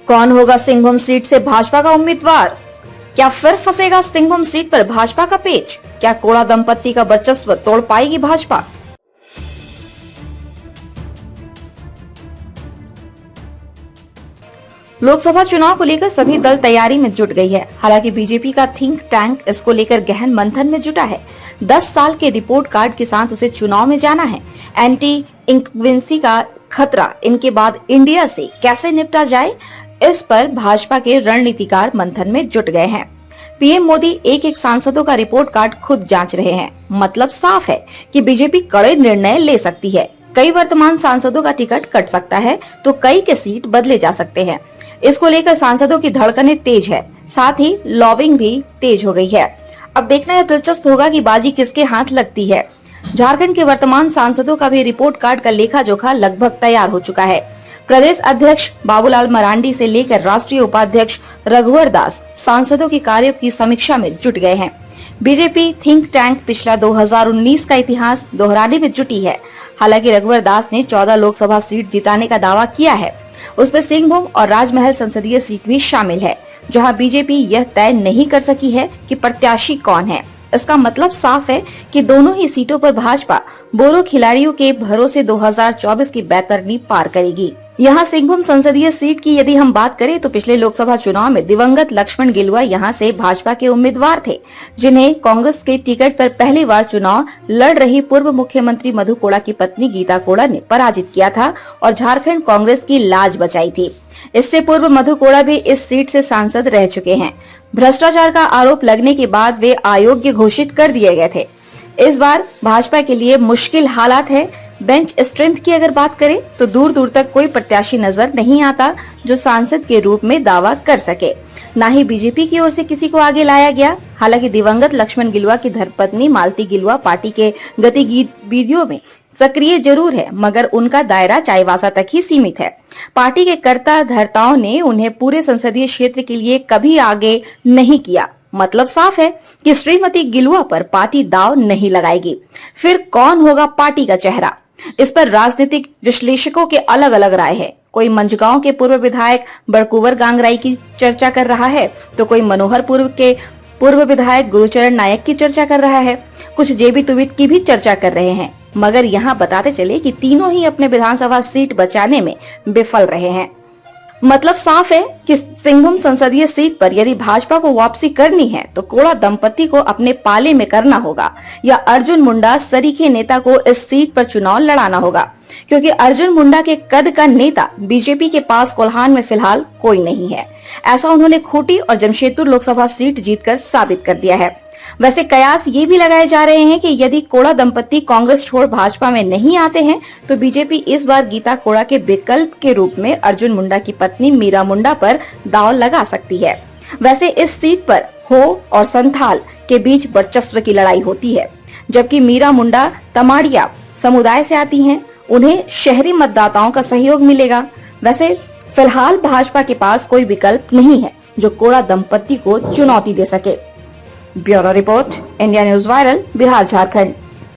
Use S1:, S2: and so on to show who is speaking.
S1: कौन होगा सिंहभूम सीट से भाजपा का उम्मीदवार? क्या फिर फंसेगा सिंहभूम सीट पर भाजपा का पेच? क्या कोड़ा दंपत्ति का वर्चस्व तोड़ पाएगी भाजपा? लोकसभा चुनाव को लेकर सभी दल तैयारी में जुट गई है। हालांकि बीजेपी का थिंक टैंक इसको लेकर गहन मंथन में जुटा है। 10 साल के रिपोर्ट कार्ड के साथ उसे चुनाव में जाना है। एंटी इंक्वेंसी का खतरा इनके बाद इंडिया से कैसे निपटा जाए, इस पर भाजपा के रणनीतिकार मंथन में जुट गए हैं। पीएम मोदी एक एक सांसदों का रिपोर्ट कार्ड खुद जांच रहे हैं। मतलब साफ है कि बीजेपी कड़े निर्णय ले सकती है। कई वर्तमान सांसदों का टिकट कट सकता है तो कई के सीट बदले जा सकते हैं। इसको लेकर सांसदों की धड़कनें तेज है, साथ ही लॉबिंग भी तेज हो गई है। अब देखना यह दिलचस्प होगा कि बाजी किसके हाथ लगती है। झारखंड के वर्तमान सांसदों का भी रिपोर्ट कार्ड का लेखा जोखा लगभग तैयार हो चुका है। प्रदेश अध्यक्ष बाबूलाल मरांडी से लेकर राष्ट्रीय उपाध्यक्ष रघुवर दास सांसदों के कार्यों की समीक्षा में जुट गए हैं। बीजेपी थिंक टैंक पिछला 2019 का इतिहास दोहराने में जुटी है। हालांकि रघुवर दास ने 14 लोकसभा सीट जिताने का दावा किया है। उसमें सिंहभूम और राजमहल संसदीय सीट भी शामिल है, जहां बीजेपी यह तय नहीं कर सकी है कि प्रत्याशी कौन है। इसका मतलब साफ है कि दोनों ही सीटों पर भाजपा बोरो खिलाड़ियों के भरोसे 2024 की बैतरनी पार करेगी। यहाँ सिंहभूम संसदीय सीट की यदि हम बात करें तो पिछले लोकसभा चुनाव में दिवंगत लक्ष्मण गिलुआ यहाँ से भाजपा के उम्मीदवार थे, जिन्हें कांग्रेस के टिकट पर पहली बार चुनाव लड़ रही पूर्व मुख्यमंत्री मधु कोड़ा की पत्नी गीता कोड़ा ने पराजित किया था और झारखंड कांग्रेस की लाज बचाई थी। इससे पूर्व मधु कोड़ा भी इस सीट से सांसद रह चुके हैं। भ्रष्टाचार का आरोप लगने के बाद वे अयोग्य घोषित कर दिए गए थे। इस बार भाजपा के लिए मुश्किल हालात है। बेंच स्ट्रेंथ की अगर बात करें तो दूर दूर तक कोई प्रत्याशी नजर नहीं आता जो सांसद के रूप में दावा कर सके। न ही बीजेपी की ओर से किसी को आगे लाया गया। हालांकि दिवंगत लक्ष्मण गिलुआ की धर्मपत्नी मालती गिलुआ पार्टी के गतिविधियों में सक्रिय जरूर है, मगर उनका दायरा चाईबासा तक ही सीमित है। पार्टी के कर्ता धर्ताओं ने उन्हें पूरे संसदीय क्षेत्र के लिए कभी आगे नहीं किया। मतलब साफ है कि श्रीमती गिलुआ पर पार्टी दाव नहीं लगाएगी। फिर कौन होगा पार्टी का चेहरा? इस पर राजनीतिक विश्लेषकों के अलग अलग राय है। कोई मंझगांव के पूर्व विधायक बड़कुंवर गांगराई की चर्चा कर रहा है तो कोई मनोहरपुर के पूर्व विधायक गुरुचरण नायक की चर्चा कर रहा है। कुछ जेबी तुवित की भी चर्चा कर रहे हैं। मगर यहाँ बताते चले कि तीनों ही अपने विधानसभा सीट बचाने में विफल रहे हैं। मतलब साफ है कि सिंहभूम संसदीय सीट पर यदि भाजपा को वापसी करनी है तो कोड़ा दंपति को अपने पाले में करना होगा या अर्जुन मुंडा सरीखे नेता को इस सीट पर चुनाव लड़ाना होगा, क्योंकि अर्जुन मुंडा के कद का नेता बीजेपी के पास कोल्हान में फिलहाल कोई नहीं है। ऐसा उन्होंने खूंटी और जमशेदपुर लोकसभा सीट जीतकर साबित कर दिया है। वैसे कयास ये भी लगाए जा रहे हैं कि यदि कोड़ा दंपति कांग्रेस छोड़ भाजपा में नहीं आते हैं तो बीजेपी इस बार गीता कोड़ा के विकल्प के रूप में अर्जुन मुंडा की पत्नी मीरा मुंडा पर दांव लगा सकती है। वैसे इस सीट पर हो और संथाल के बीच वर्चस्व की लड़ाई होती है, जबकि मीरा मुंडा तमाड़िया समुदाय से आती हैं। उन्हें शहरी मतदाताओं का सहयोग मिलेगा। वैसे फिलहाल भाजपा के पास कोई विकल्प नहीं है जो कोड़ा दंपति को चुनौती दे सके। Bureau report, India news viral, Bihar Jharkhand.